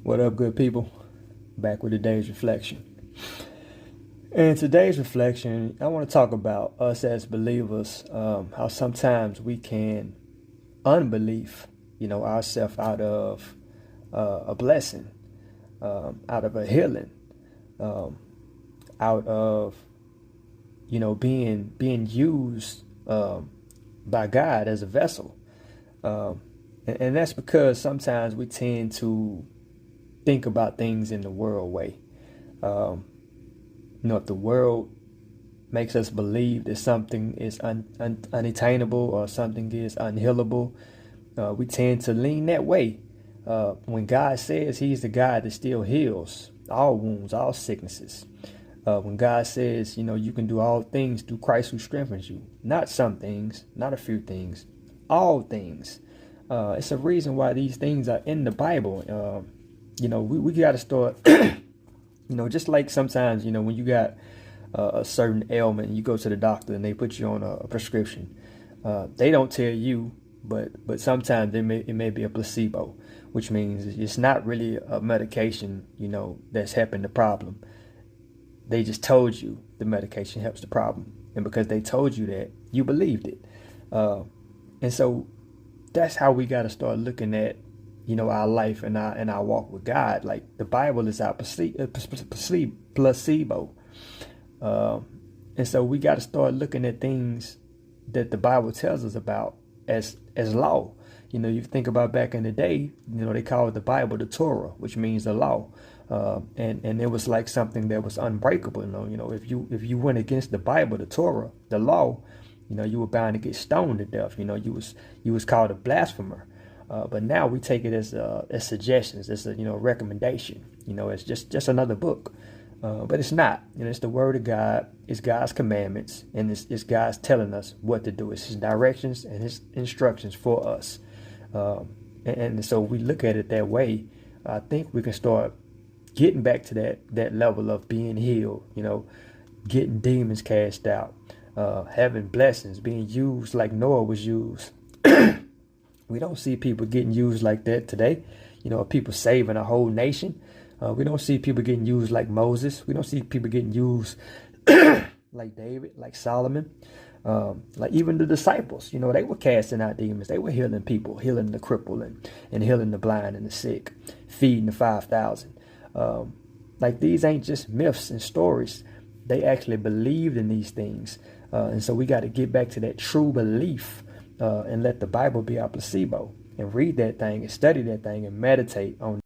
What up, good people? Back with today's reflection. In today's reflection, I want to talk about us as believers, how sometimes we can unbelief, ourselves out of a blessing, out of a healing, out of, being used by God as a vessel. And that's because sometimes we tend to think about things in the world way. If the world makes us believe that something is unattainable or something is unhealable, we tend to lean that way. When God says He's the God that still heals all wounds, all sicknesses. When God says, you can do all things through Christ who strengthens you. Not some things, not a few things, all things. It's a reason why these things are in the Bible. We got to start, just like sometimes, when you got a certain ailment and you go to the doctor and they put you on a prescription, they don't tell you, but sometimes it may be a placebo, which means it's not really a medication, that's helping the problem. They just told you the medication helps the problem. And because they told you that, you believed it. And so that's how we got to start looking at our life and our walk with God. Like the Bible is our placebo. And so we got to start looking at things that the Bible tells us about as law. You think about back in the day, they called the Bible the Torah, which means the law. And it was like something that was unbreakable. If you went against the Bible, the Torah, the law, you were bound to get stoned to death. You was called a blasphemer. But now we take it as suggestions, as a recommendation. It's just another book, but it's not. It's the Word of God. It's God's commandments, and it's God's telling us what to do. It's His directions and His instructions for us. And so we look at it that way. I think we can start getting back to that level of being healed. Getting demons cast out, having blessings, being used like Noah was used. We don't see people getting used like that today. People saving a whole nation. We don't see people getting used like Moses. We don't see people getting used like David, like Solomon, like even the disciples. They were casting out demons. They were healing people, healing the crippled and healing the blind and the sick, feeding the 5,000. Like these ain't just myths and stories. They actually believed in these things. And so we got to get back to that true belief. And let the Bible be our placebo and read that thing and study that thing and meditate on